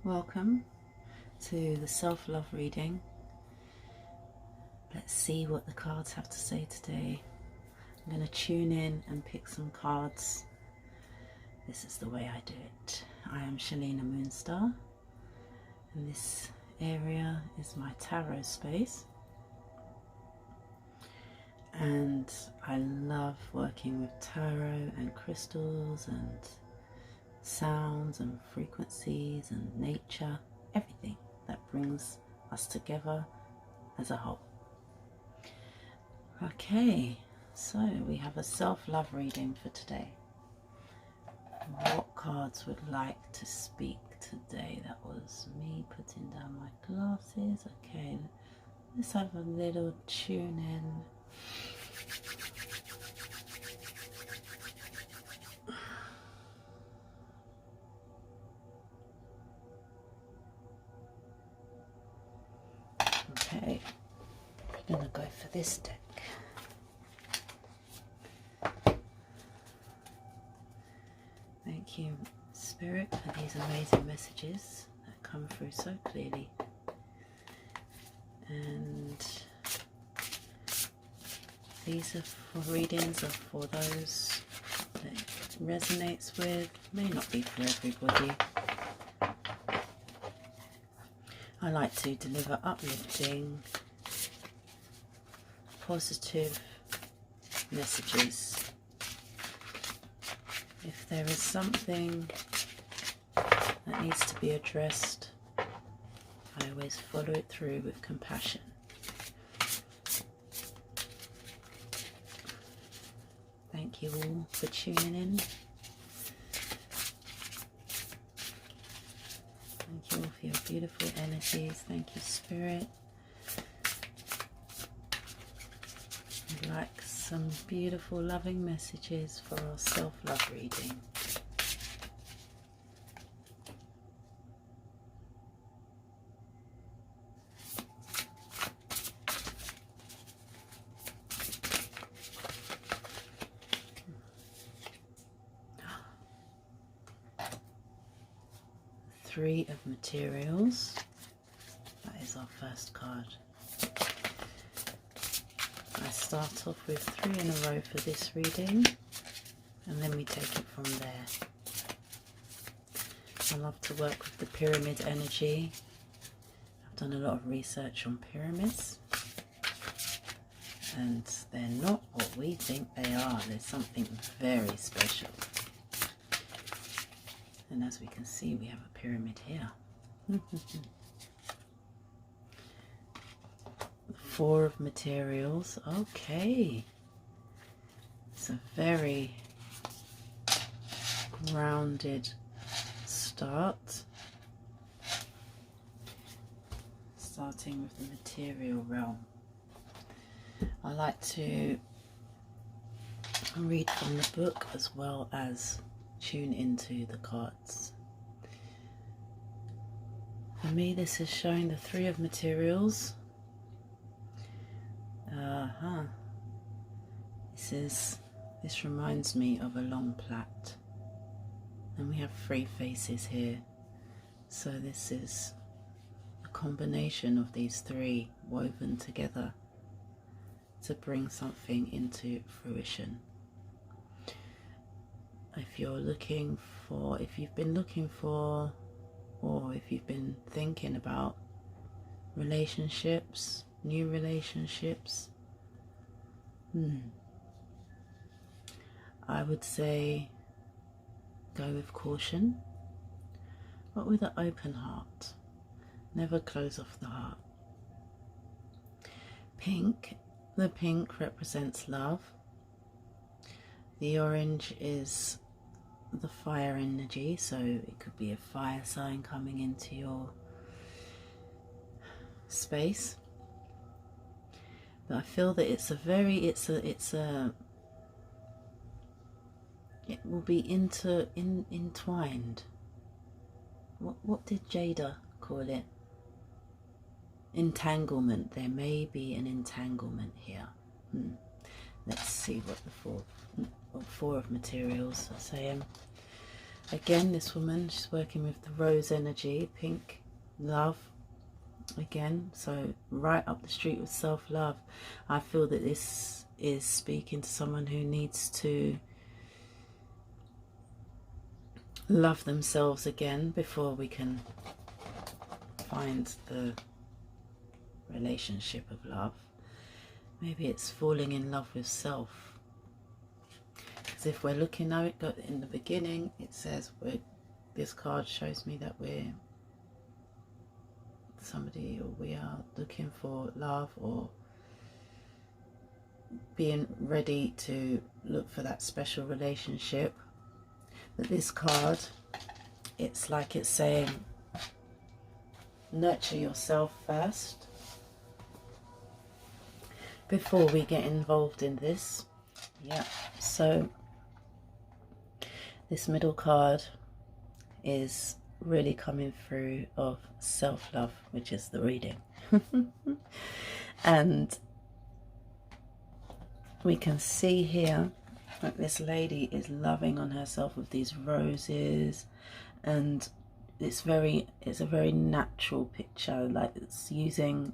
Welcome to the self-love reading. Let's see what the cards have to say today. I'm going to tune in and pick some cards. This is the way I do it. I am Shaleena Moonstar, and this area is my tarot space. And I love working with tarot and crystals and sounds and frequencies and nature, everything that brings us together as a whole. Okay, so we have a self-love reading for today. What cards would like to speak today? That was me putting down my glasses. Okay, let's have a little tune in. Okay, I'm gonna go for this deck. Thank you, Spirit, for these amazing messages that come through so clearly. And these are for readings of for those that it resonates with. May not be for everybody. I like to deliver uplifting, positive messages. If there is something that needs to be addressed, I always follow it through with compassion. Thank you all for tuning in. Thank you all for your beautiful energies. Thank you, Spirit. I'd like some beautiful, loving messages for our self-love reading. Three of Materials. That is our first card. I start off with 3 in a row for this reading, and then we take it from there. I love to work with the pyramid energy. I've done a lot of research on pyramids, and they're not what we think they are. There's something very special. And as we can see, we have a pyramid here. The 4 of Materials. Okay. It's a very grounded start. Starting with the material realm. I like to read from the book as well as tune into the cards. For me, this is showing the 3 of Materials. This reminds me of a long plait, and we have 3 faces here. So this is a combination of these 3 woven together to bring something into fruition. If you're looking for, if you've been looking for, or if you've been thinking about relationships, new relationships, I would say go with caution, but with an open heart. Never close off the heart. Pink, the pink represents love. The orange is the fire energy, so it could be a fire sign coming into your space. But I feel that it's a very, it will be entwined. What did Jada call it? Entanglement. There may be an entanglement here. Let's see what the 4 of Materials are saying. Again, this woman, she's working with the rose energy, pink, love. Again, so right up the street with self-love. I feel that this is speaking to someone who needs to love themselves again before we can find the relationship of love. Maybe it's falling in love with self. Because if we're looking at it in the beginning, it says this card shows me that we're somebody, or we are looking for love, or being ready to look for that special relationship. But this card, it's like it's saying nurture yourself first before we get involved in this. Yeah, so this middle card is really coming through of self-love, which is the reading. And we can see here that this lady is loving on herself with these roses, and it's a very natural picture, like it's using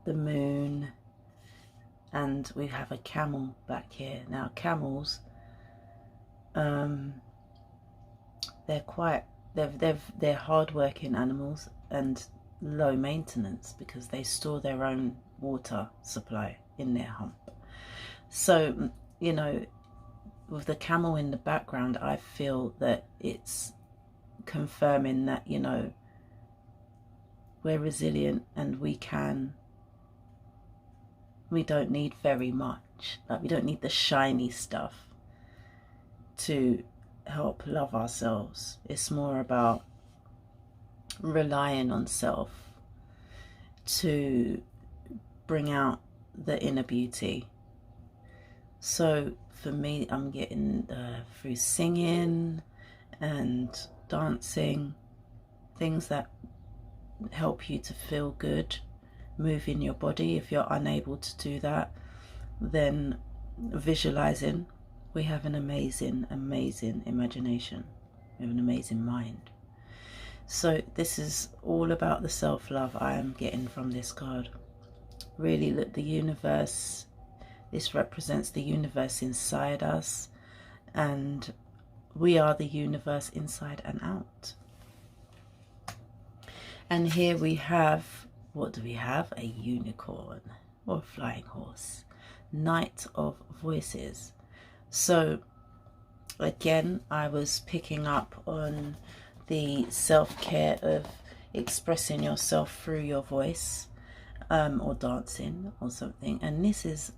the moon, and we have a camel back here. Now camels, they're hard-working animals and low maintenance because they store their own water supply in their hump. So, you know, with the camel in the background, I feel that it's confirming that, you know, we're resilient and we don't need very much. Like, we don't need the shiny stuff to help love ourselves. It's more about relying on self to bring out the inner beauty. So for me, I'm getting through singing and dancing, things that help you to feel good, moving your body. If you're unable to do that, then visualizing. We have an amazing imagination. We have an amazing mind. So this is all about the self-love I am getting from this card. Really, look, the universe, this represents the universe inside us, and we are the universe inside and out. And here we have, what do we have? A unicorn or a flying horse. Knight of Voices. So again, I was picking up on the self-care of expressing yourself through your voice, or dancing or something. And this is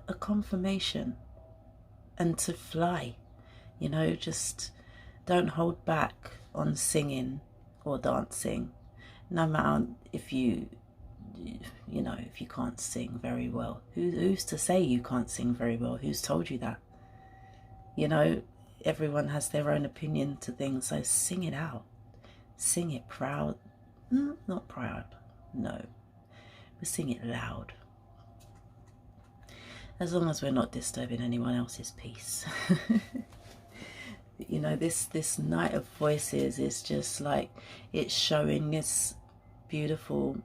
a confirmation. And to fly, you know, just don't hold back on singing or dancing, no matter if you know, if you can't sing very well. Who's to say you can't sing very well? Who's told you that? You know, everyone has their own opinion to things, so sing it out. Sing it proud. Not proud, no. But sing it loud. As long as we're not disturbing anyone else's peace. You know, this Knight of Voices is just like, it's showing this beautiful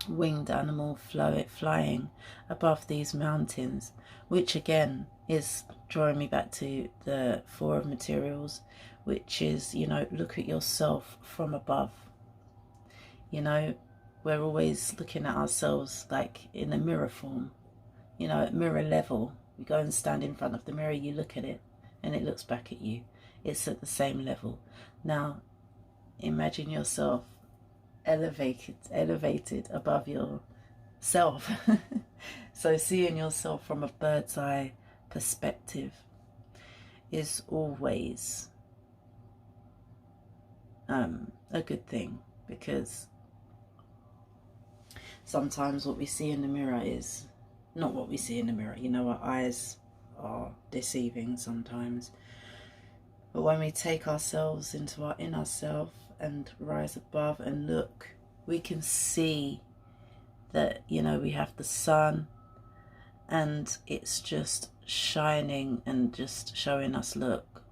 winged animal flying above these mountains, which again is drawing me back to the Four of Materials, which is, you know, look at yourself from above. You know, we're always looking at ourselves like in a mirror form, you know, at mirror level. You go and stand in front of the mirror, you look at it and it looks back at you. It's at the same level. Now imagine yourself elevated above yourself. So seeing yourself from a bird's eye perspective is always a good thing, because sometimes what we see in the mirror is not what we see in the mirror. You know, our eyes are deceiving sometimes. But when we take ourselves into our inner self and rise above and look, we can see that, you know, we have the sun and it's just shining and just showing us, look,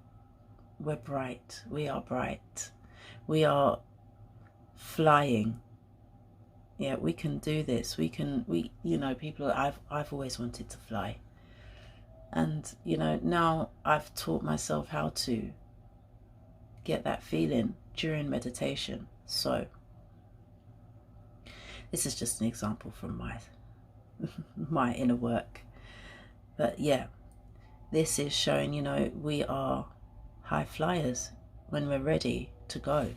we're bright. We are bright. We are flying. Yeah, we can do this. We you know, people, I've always wanted to fly. And, you know, now I've taught myself how to get that feeling during meditation. So this is just an example from my inner work. But yeah, this is showing, you know, we are high flyers when we're ready to go.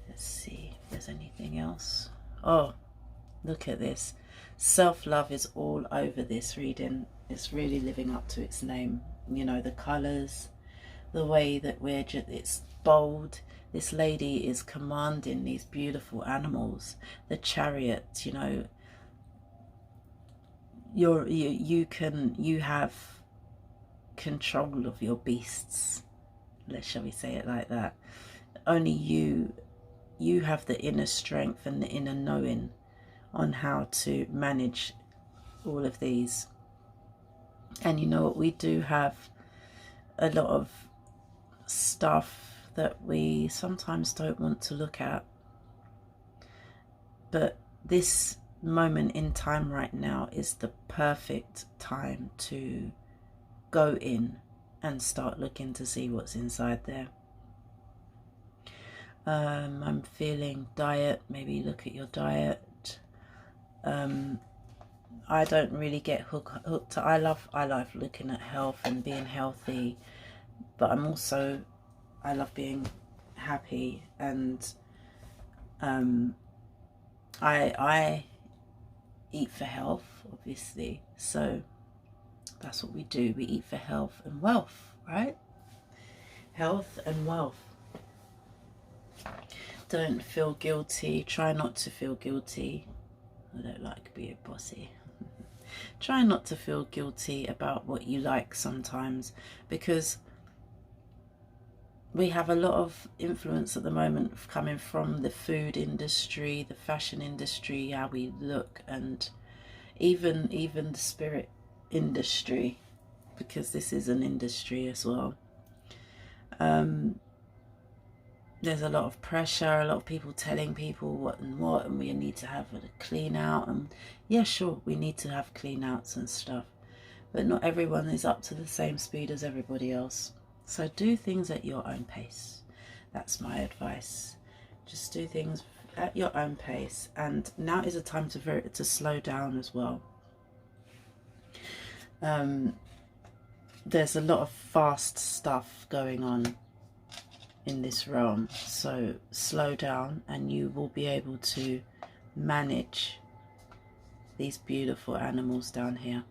Let's see if there's anything else. Oh, look at this. Self-love is all over this reading. It's really living up to its name. You know, the colours, the way that we're just, it's bold. This lady is commanding these beautiful animals. The chariot, you know, you have control of your beasts. Shall we say it like that? Only you have the inner strength and the inner knowing on how to manage all of these. And you know what, we do have a lot of stuff that we sometimes don't want to look at, but this moment in time right now is the perfect time to go in and start looking to see what's inside there. I'm feeling diet. Maybe look at your diet. I don't really get hooked. I love looking at health and being healthy, but I love being happy, and I eat for health, obviously. So that's what we do. We eat for health and wealth, right? Health and wealth. Don't feel guilty. Try not to feel guilty. I don't like being bossy. Try not to feel guilty about what you like sometimes, because we have a lot of influence at the moment coming from the food industry, the fashion industry, how we look, and even the spirit industry, because this is an industry as well. There's a lot of pressure, a lot of people telling people what, and we need to have a clean out. And yeah, sure, we need to have clean outs and stuff, but not everyone is up to the same speed as everybody else. So do things at your own pace. That's my advice. Just do things at your own pace. And now is a time to slow down as well. There's a lot of fast stuff going on in this realm, so slow down and you will be able to manage these beautiful animals down here,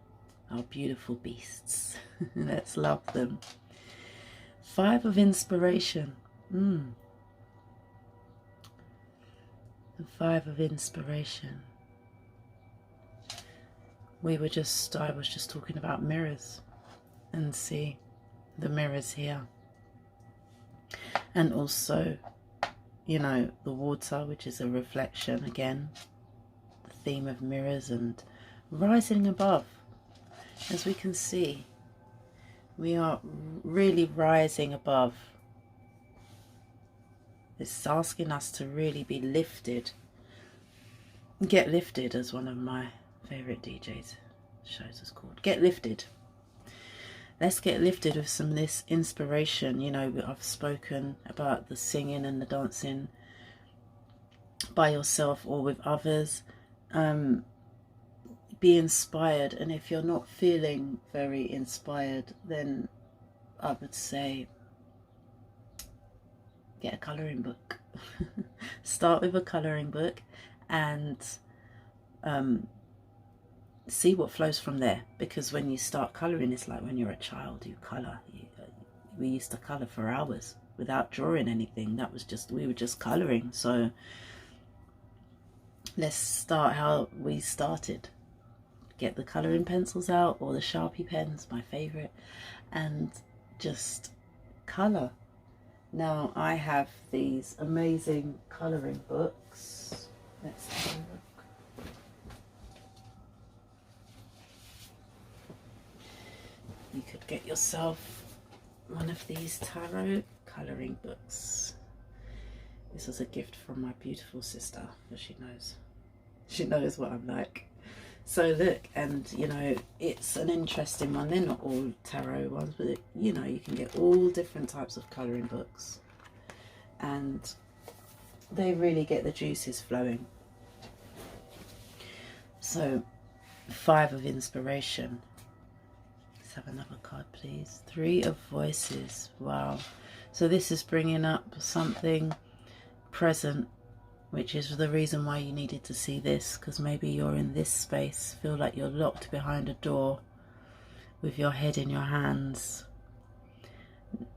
our beautiful beasts. Let's love them. 5 of inspiration. The 5 of inspiration. I was just talking about mirrors, and see the mirrors here. And also, you know, the water, which is a reflection again, the theme of mirrors and rising above. As we can see, we are really rising above. It's asking us to really be lifted. Get Lifted, as one of my favourite DJs shows is called. Get Lifted. Let's get lifted with some of this inspiration. You know, I've spoken about the singing and the dancing by yourself or with others. Be inspired, and if you're not feeling very inspired, then I would say get a colouring book. Start with a colouring book and see what flows from there, because when you start colouring, it's like when you're a child, you colour. We used to colour for hours without drawing anything. That was just, we were just colouring. So let's start how we started. Get the colouring pencils out, or the Sharpie pens, my favourite, and just colour. Now I have these amazing colouring books. Let's have a look. You could get yourself one of these tarot colouring books. This was a gift from my beautiful sister, because she knows what I'm like. So look, and you know, it's an interesting one. They're not all tarot ones, but you know, you can get all different types of colouring books, and they really get the juices flowing. So 5 of inspiration. Let's have another card, please. 3 of voices. Wow. So this is bringing up something present, which is the reason why you needed to see this, because maybe you're in this space, feel like you're locked behind a door with your head in your hands.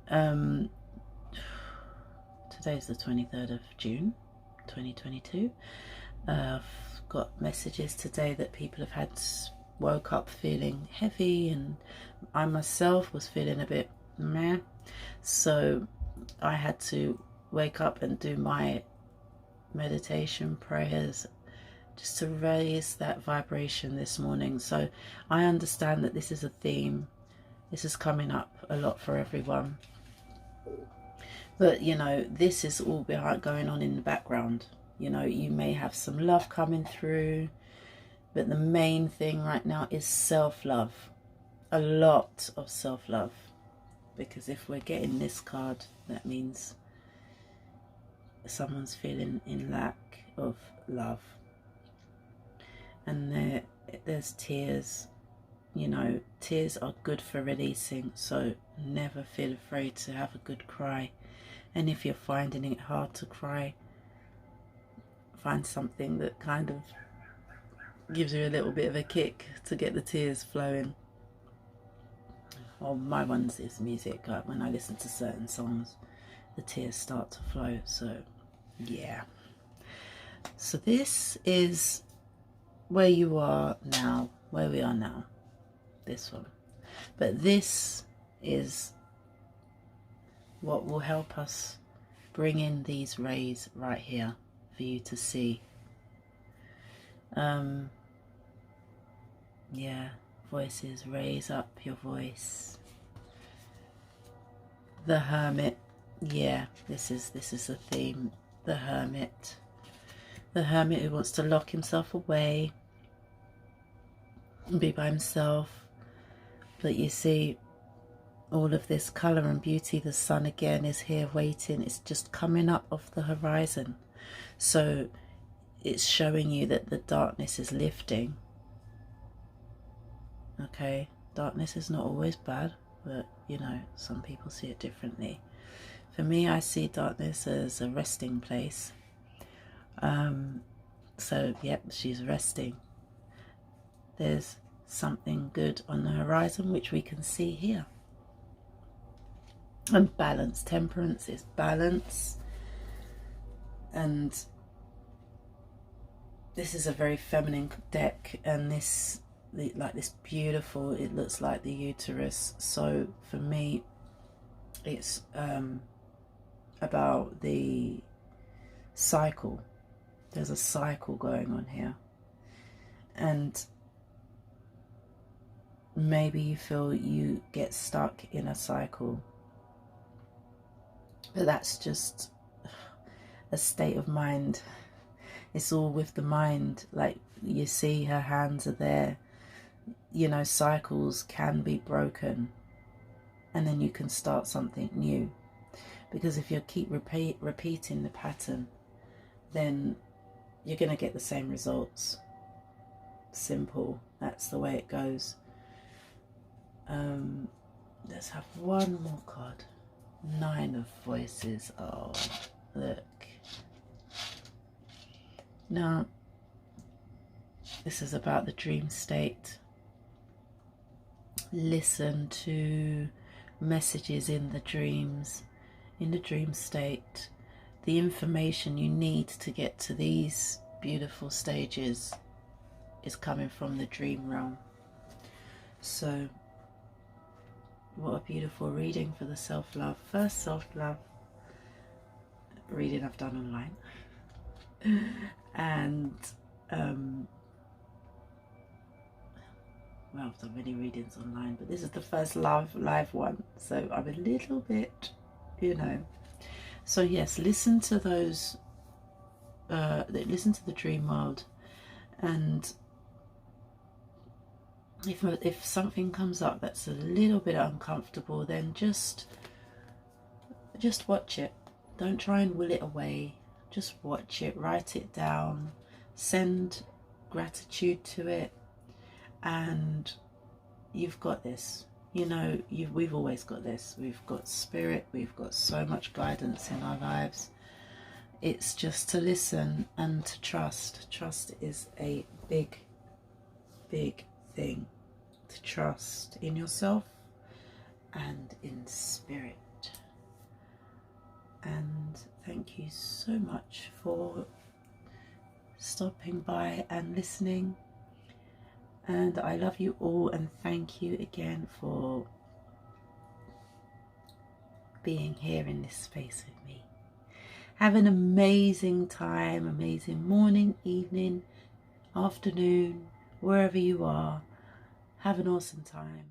Today's the 23rd of June 2022. I've got messages today that people have had woke up feeling heavy, and I myself was feeling a bit meh, so I had to wake up and do my meditation prayers just to raise that vibration this morning. So I understand that this is a theme, this is coming up a lot for everyone, but you know, this is all going on in the background. You know, you may have some love coming through, but the main thing right now is self-love. A lot of self-love, because if we're getting this card, that means someone's feeling in lack of love. And there's tears. You know, tears are good for releasing, so never feel afraid to have a good cry. And if you're finding it hard to cry, find something that kind of gives you a little bit of a kick to get the tears flowing. Well, my ones is music. When I listen to certain songs, the tears start to flow. So yeah, so this is where you are now, where we are now, this one. But this is what will help us bring in these rays right here for you to see. Yeah, voices, raise up your voice. The Hermit. Yeah, this is the theme. The Hermit. The Hermit who wants to lock himself away and be by himself. But you see, all of this colour and beauty, the sun again is here waiting. It's just coming up off the horizon. So it's showing you that the darkness is lifting. Okay, darkness is not always bad, but you know, some people see it differently. For me, I see darkness as a resting place. So yep, she's resting. There's something good on the horizon which we can see here. And balance, temperance is balance. And this is a very feminine deck, and this, like this beautiful, it looks like the uterus. So for me, it's about the cycle. There's a cycle going on here, and maybe you feel you get stuck in a cycle, but that's just a state of mind. It's all with the mind. Like you see, her hands are there. You know, cycles can be broken, and then you can start something new. Because if you keep repeating the pattern, then you're going to get the same results. Simple. That's the way it goes. Let's have one more card. 9 of voices. Oh, look. Now, this is about the dream state. Listen to messages in the dreams, in the dream state. The information you need to get to these beautiful stages is coming from the dream realm. So, what a beautiful reading for the self-love. First self-love reading I've done online. And well, I've done many readings online, but this is the first live one, so I'm a little bit, you know. So yes, listen to those, listen to the dream world, and if something comes up that's a little bit uncomfortable, then just watch it. Don't try and will it away. Just watch it, write it down, send gratitude to it, and you've got this. You know, we've always got this. We've got spirit, we've got so much guidance in our lives. It's just to listen and to trust. Trust is a big, big thing. To trust in yourself and in spirit. And thank you so much for stopping by and listening. And I love you all, and thank you again for being here in this space with me. Have an amazing time, amazing morning, evening, afternoon, wherever you are. Have an awesome time.